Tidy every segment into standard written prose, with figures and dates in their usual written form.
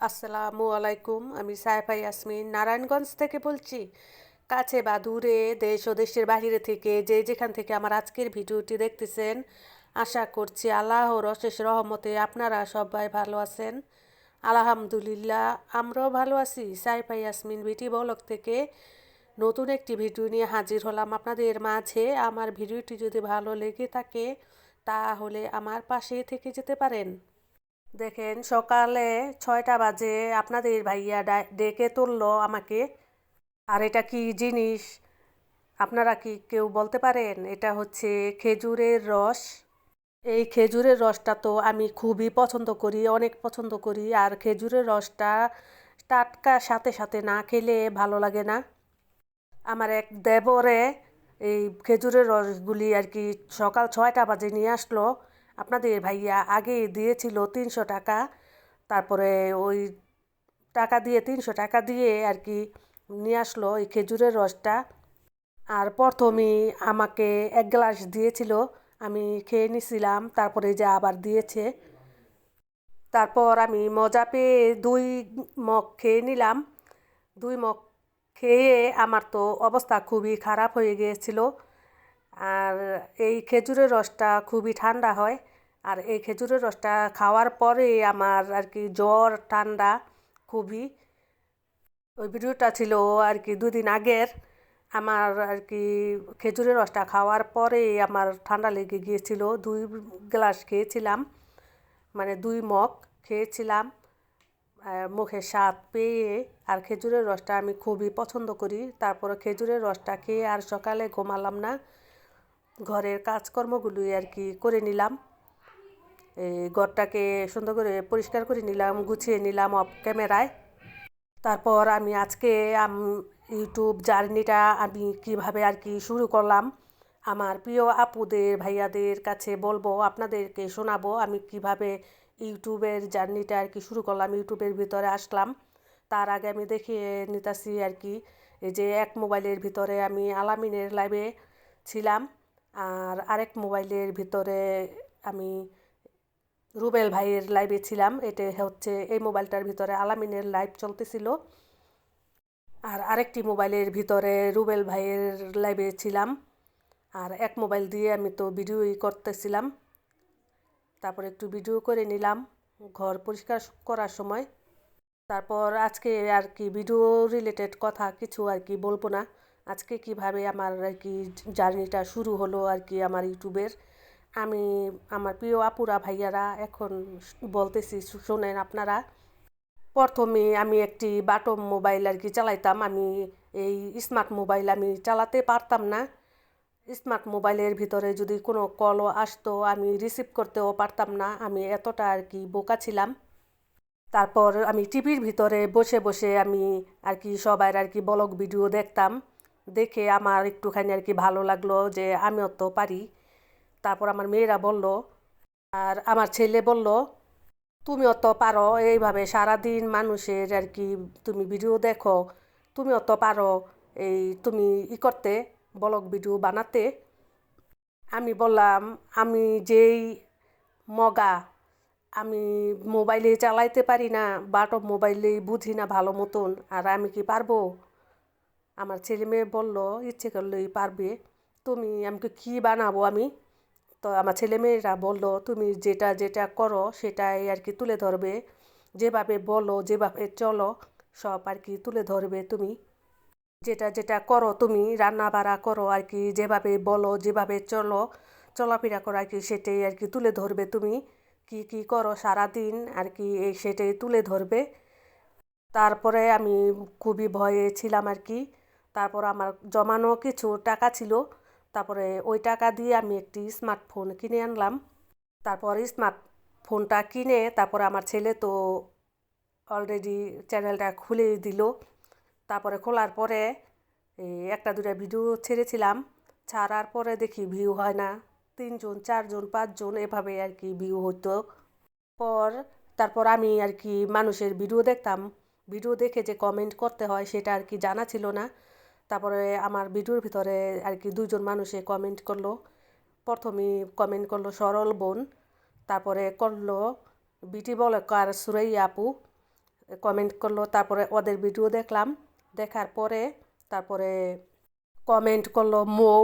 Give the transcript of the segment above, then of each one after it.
আসসালামু আলাইকুম। আমি সাইফা ইয়াসমিন নারায়ণগঞ্জ থেকে বলছি। কাছে বা দূরে, দেশ ও দেশের বাহিরে থেকে যে যেখান থেকে আমার আজকের ভিডিওটি দেখতেছেন, আশা করছি আল্লাহর অশেষ রহমতে আপনারা সবাই ভালো আছেন। আলহামদুলিল্লাহ, আমরাও ভালো আছি। সাইফা ইয়াসমিন বিটি ব্লগ থেকে নতুন একটি ভিডিও নিয়ে হাজির হলাম আপনাদের মাঝে। আমার ভিডিওটি যদি ভালো লেগে থাকে তাহলে আমার পাশে থেকে যেতে পারেন। দেখেন, সকালে 6টা বাজে আপনাদের ভাইয়া ডেকে তুললো আমাকে। আর এটা কি জিনিস আপনারা কি কেউ বলতে পারেন? এটা হচ্ছে খেজুরের রস। এই খেজুরের রসটা তো আমি খুবই পছন্দ করি, অনেক পছন্দ করি। আর খেজুরের রসটা টাটকা সাথে সাথে না খেলে ভালো লাগে না। আমার এক দেবরে এই খেজুরের রসগুলি আর কি সকাল 6টা বাজে নিয়ে আসলো। আপনাদের ভাইয়া আগে দিয়েছিল 300 টাকা। তারপরে ওই টাকা দিয়ে 300 টাকা দিয়ে আর কি নিয়ে আসলো এই খেজুরের রসটা। আর প্রথমেই আমাকে এক গ্লাস দিয়েছিল, আমি খেয়ে নিছিলাম। তারপরে যে আবার দিয়েছে, তারপর আমি মজা পেয়ে 2 মগ খেয়ে নিলাম। 2 মগ খেয়ে আমার তো অবস্থা খুবই খারাপ হয়ে গিয়েছিল। আর এই খেজুরের রসটা খুবই ঠান্ডা হয়। আর এই খেজুরের রসটা খাওয়ার পরে আমার আর কি জ্বর ঠান্ডা খুবই। ওই ভিডিওটা ছিল আর কি 2 দিন আগের। আমার আর কি খেজুরের রসটা খাওয়ার পরে আমার ঠান্ডা লেগে গিয়েছিল। 2 গ্লাস খেয়েছিলাম, মানে 2 মগ খেয়েছিলাম। মুখে স্বাদ পেয়ে। আর খেজুরের রসটা আমি খুবই পছন্দ করি। তারপরে খেজুরের রসটা খেয়ে আর সকালে ঘুমালাম না, ঘরের কাজকর্মগুলোই আর কি করে নিলাম। এই ঘরটাকে সুন্দর করে পরিষ্কার করে নিলাম, গুছিয়ে নিলাম অফ ক্যামেরায়। তারপর আমি আজকে ইউটিউব জার্নিটা আমি কিভাবে আর কি শুরু করলাম, আমার প্রিয় আপুদের ভাইয়াদের কাছে বলবো, আপনাদেরকে শোনাবো আমি কিভাবে ইউটিউবের জার্নিটা আর কি শুরু করলাম, ইউটিউবের ভিতরে আসলাম। তার আগে আমি দেখিয়ে নিতেছি আর কি। এই যে এক মোবাইলের ভিতরে আমি আলামিনের লাইভে ছিলাম, আর আরেক মোবাইলের ভিতরে আমি রুবেল ভাইয়ের লাইভে ছিলাম। এটা হচ্ছে এই মোবাইলটার ভিতরে আলামিনের লাইভ চলতেছিল, আর আরেকটি মোবাইলের ভিতরে রুবেল ভাইয়ের লাইভে ছিলাম। আর এক মোবাইল দিয়ে আমি তো ভিডিওই করতেছিলাম। তারপর একটু ভিডিও করে নিলাম ঘর পরিষ্কার করার সময়। তারপর আজকে আর কি ভিডিও রিলেটেড কথা কিছু আর কি বলবো না। আজকে কিভাবে আমার আর কি জার্নিটা শুরু হলো আর কি আমার ইউটিউবের, আমি আমার প্রিয় আপুরা ভাইয়ারা এখন বলতেছি, শোনেন আপনারা। প্রথমে আমি একটি বাটন মোবাইল আর কি চালাইতাম। আমি এই স্মার্ট মোবাইল আমি চালাতে পারতাম না। স্মার্ট মোবাইলের ভিতরে যদি কোনো কলও আসতো আমি রিসিভ করতেও পারতাম না, আমি এতটা আর কি বোকা ছিলাম। তারপর আমি টিভির ভিতরে বসে বসে আমি আর কি সবার আর কি ব্লগ ভিডিও দেখতাম। দেখে আমার একটুখানি আর কি ভালো লাগলো যে আমিও তো পারি। তারপর আমার মেয়েরা বলল, আর আমার ছেলে বলল, তুমিও তো পারো এইভাবে সারাদিন মানুষের আর কি তুমি ভিডিও দেখো, তুমিও তো পারো এই তুমি করতে, ব্লগ ভিডিও বানাতে। আমি বললাম, আমি যেই মগা, আমি মোবাইলে চালাইতে পারি না, বাটন মোবাইলেই বুঝি না ভালো মতন, আর আমি কি পারবো? আমার ছেলে মেয়ে বলল, ইচ্ছে করলেই পারবে। তুমি আমাকে কি বানাবো আমি? তো আমার ছেলে মেয়েরা বলল, তুমি যেটা যেটা করো সেটাই আর কি তুলে ধরবে, যেভাবে বলো যেভাবে চলো সব আর কি তুলে ধরবে তুমি। যেটা যেটা করো তুমি রান্না বাড়া করো আর কি, যেভাবে বলো যেভাবে চলো চলাফেরা করো আর কি, সেটাই আর কি তুলে ধরবে তুমি। কি কি করো সারাদিন আর কি এই সেটাই তুলে ধরবে। তারপরে আমি খুবই ভয়ে ছিলাম আর কি। তারপর আমার জমানো কিছু টাকা ছিল, তারপরে ওই টাকা দিয়ে আমি একটি স্মার্টফোন কিনে আনলাম। তারপর স্মার্টফোনটা কিনে তারপরে আমার ছেলে তো অলরেডি চ্যানেলটা খুলে দিল। তারপরে খোলার পরে এই একটা দুটা ভিডিও ছেড়েছিলাম, ছাড়ার পরে দেখি ভিউ হয় না। 3 জন 4 জন 5 জন এভাবে আর কি ভিউ হতো। পর তারপর আমি আর কি মানুষের ভিডিও দেখতাম, ভিডিও দেখে যে কমেন্ট করতে হয় সেটা আর কি জানা ছিল না। তারপরে আমার ভিডিওর ভিতরে আর কি 2 জন মানুষে কমেন্ট করলো। প্রথমে কমেন্ট করলো সরল বোন, তারপরে করলো বিটি বলকার সুরাইয়া আপু, কমেন্ট করলো, তারপরে ওদের ভিডিও দেখলাম, দেখার পরে তারপরে কমেন্ট করলো মৌ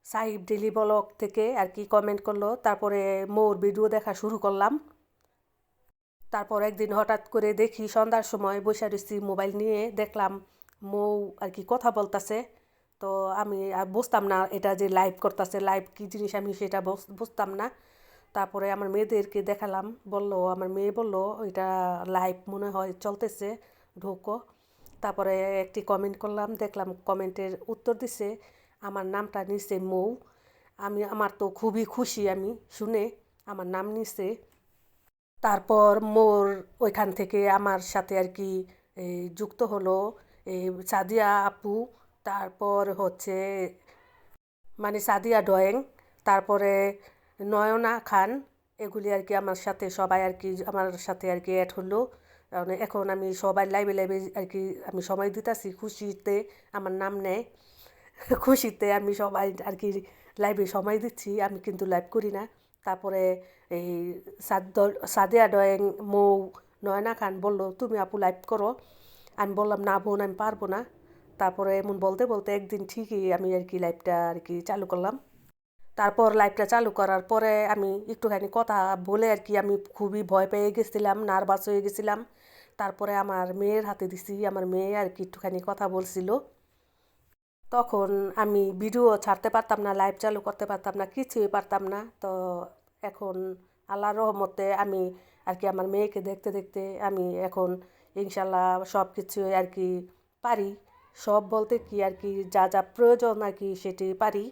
সাহিব ডেলি ব্লগ থেকে আর কি কমেন্ট করলো, তারপরে মৌর ভিডিও দেখা শুরু করলাম। তারপর একদিন হঠাৎ করে দেখি সন্ধ্যার সময় বসে রয়েছি মোবাইল নিয়ে, দেখলাম মৌ আর কি কথা বলতেছে। তো আমি আর বুঝতাম না এটা যে লাইভ করতেছে, লাইভ কী জিনিস আমি সেটা বুঝতাম না। তারপরে আমার মেয়েদেরকে দেখালাম, আমার মেয়ে বলল এটা লাইভ মনে হয় চলতেছে, ঢোকো। তারপরে একটি কমেন্ট করলাম, দেখলাম কমেন্টের উত্তর দিছে, আমার নামটা নিছে মৌ। আমার তো খুবই খুশি আমি শুনে আমার নাম নিছে। তারপর মোর ওইখান থেকে আমার সাথে আর কি যুক্ত হলো সাদিয়া আপু, তারপর হচ্ছে মানে সাদিয়া ড্রয়িং, তারপরে নয়না খান, এগুলি আর কি আমার সাথে সবাই আর কি আমার সাথে আর কি অ্যাড হলো। এখন আমি সবাই লাইভে লাইভে আর কি আমি সময় দিতেছি, খুশিতে আমার নাম নেয়। খুশিতে আমি সবাই আর কি লাইভে সময় দিচ্ছি, আমি কিন্তু লাইভ করি না। তারপরে এই সাদিয়া ড্রয়িং, মৌ, নয়না খান বলল তুমি আপু লাইভ করো। আমি বললাম না বোন আমি পারবো না। তারপরে এমন বলতে বলতে একদিন ঠিকই আমি আর কি লাইভটা আর কি চালু করলাম। তারপর লাইভটা চালু করার পরে আমি একটুখানি কথা বলে আর কি আমি খুবই ভয় পেয়ে গেছিলাম, নার্ভাস হয়ে গেছিলাম। তারপরে আমার মেয়ের হাতে দিছি, আমার মেয়ে আর কি একটুখানি কথা বলছিল। তখন আমি ভিডিও ছাড়তে পারতাম না, লাইভ চালু করতে পারতাম না, কিছুই পারতাম না। তো এখন আল্লাহর রহমতে আমি আর কি আমার মেয়েকে দেখতে দেখতে আমি এখন ইনশাল্লাহ সব কিছু আর কি পারি। সব বলতে কি আর কি যা যা প্রয়োজন আর কি সেটি পারি।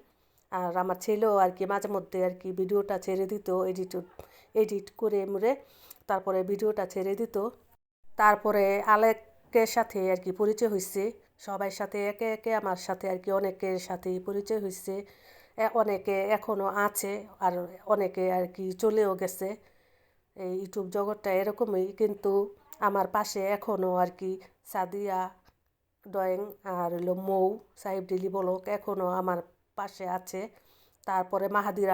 আর আমার ছেলেও আর কি মাঝে মধ্যে আর কি ভিডিওটা ছেড়ে দিত, এডিট করে মুড়ে তারপরে ভিডিওটা ছেড়ে দিত। তারপরে আলেকের সাথে আর কি পরিচয় হয়েছে, সবার সাথে একে একে আমার সাথে আর কি অনেকের সাথেই পরিচয় হয়েছে। অনেকে এখনও আছে, আর অনেকে আর কি চলেও গেছে। এই ইউটিউব জগৎটা এরকমই, কিন্তু আমার পাশে এখনও আর কি সাদিয়া ড্রয়িং আর হলো মৌ সাহেব ডেলি ব্লগ এখনও আমার পাশে আছে। তারপরে মাহাদির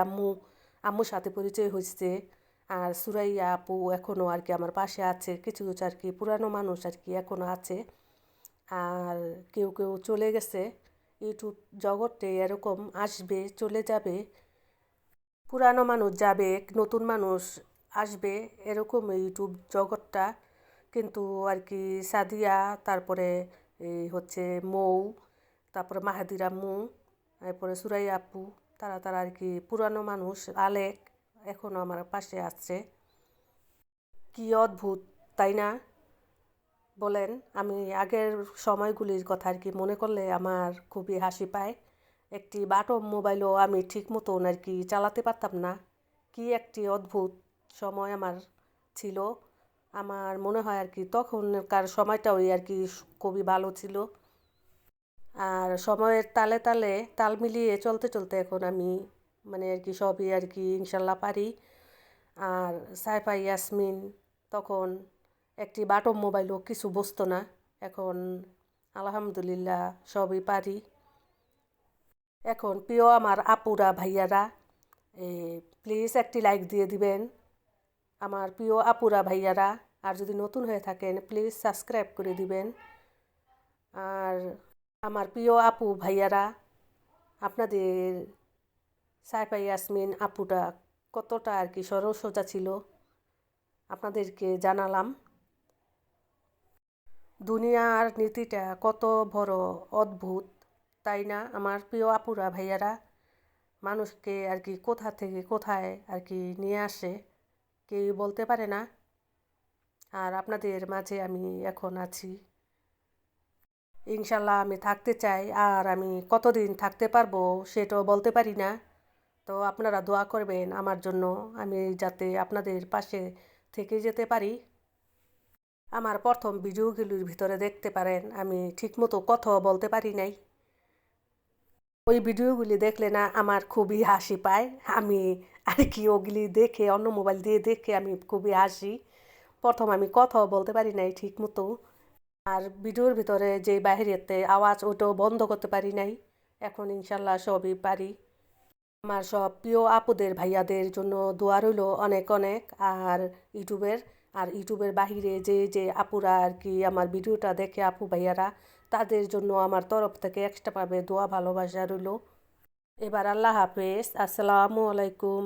আম্মুর সাথে পরিচয় হয়েছে। আর সুরাইয়া আপু এখনও আর কি আমার পাশে আছে, কিছু কিছু আর কি পুরানো মানুষ আর কি এখনও আছে। আর কেউ কেউ চলে গেছে। ইউটিউব জগতে এরকম আসবে চলে যাবে, পুরানো মানুষ যাবে নতুন মানুষ আসবে, এরকম ইউটিউব জগৎটা। কিন্তু আর কি সাদিয়া, তারপরে এই হচ্ছে মৌ, তারপরে মাহাদির আম্মু, তারপরে সুরাইয়া আপু, তারা তারা আর কি পুরানো মানুষ। আলেক এখনও আমার পাশে আছে। কি অদ্ভুত তাই না বলেন? আমি আগের সময়গুলির কথা আর কি মনে করলে আমার খুবই হাসি পায়। একটি বাটন মোবাইলও আমি ঠিক মতন আর কি চালাতে পারতাম না। কি একটি অদ্ভুত সময় আমার ছিল। আমার মনে হয় আর কি তখনকার সময়টাও আর কি খুবই ভালো ছিল। আর সময়ের তালে তালে তাল মিলিয়ে চলতে চলতে এখন আমি মানে আর কি সবই আর কি ইনশাল্লাহ পারি। আর সাইফা ইয়াসমিন তখন একটি বাটন মোবাইলও কিছু বুঝতো না, এখন আলহামদুলিল্লাহ সবই পারি। এখন প্রিয় আমার আপুরা ভাইয়ারা, প্লিজ একটি লাইক দিয়ে দিবেন আমার প্রিয় আপুরা ভাইয়ারা। আর যদি নতুন হয়ে থাকেন প্লিজ সাবস্ক্রাইব করে দিবেন। আর আমার প্রিয় আপু ভাইয়ারা, আপনাদের সাইফা ইয়াসমিন আপুটা কতটা আর কি সরল সোজা ছিল আপনাদেরকে জানালাম। দুনিয়ার নীতিটা কত বড় অদ্ভুত তাই না আমার প্রিয় আপুরা ভাইয়ারা? মানুষকে আর কি কোথা থেকে কোথায় আর কি নিয়ে আসে কেউ বলতে পারে না। আর আপনাদের মাঝে আমি এখন আছি, ইনশাল্লাহ আমি থাকতে চাই। আর আমি কতদিন থাকতে পারবো সেটাও বলতে পারি না। তো আপনারা দোয়া করবেন আমার জন্য, আমি যাতে আপনাদের পাশে থেকে যেতে পারি। আমার প্রথম ভিডিওগুলির ভিতরে দেখতে পারেন আমি ঠিকমতো কথাও বলতে পারি নাই। ওই ভিডিওগুলি দেখলে না আমার খুবই হাসি পায়। আমি আর কি ওগুলি দেখে অন্য মোবাইল দিয়ে দেখে আমি খুবই হাসি। প্রথম আমি কথাও বলতে পারি নাই ঠিক মতো। আর ভিডিওর ভিতরে যে বাহিরেতে আওয়াজ ওটাও বন্ধ করতে পারি নাই। এখন ইনশাল্লাহ সবই পারি। আমার সব প্রিয় আপুদের ভাইয়াদের জন্য দোয়া রইল অনেক অনেক। আর ইউটিউবের আর ইউটিউবের বাহিরে যে যে আপুরা আর কি আমার ভিডিওটা দেখে আপু ভাইয়ারা তাদের জন্য আমার তরফ থেকে এক্সট্রা পাবে দোয়া ভালোবাসা রইল। এবার আল্লাহ হাফেজ, আসসালামু আলাইকুম।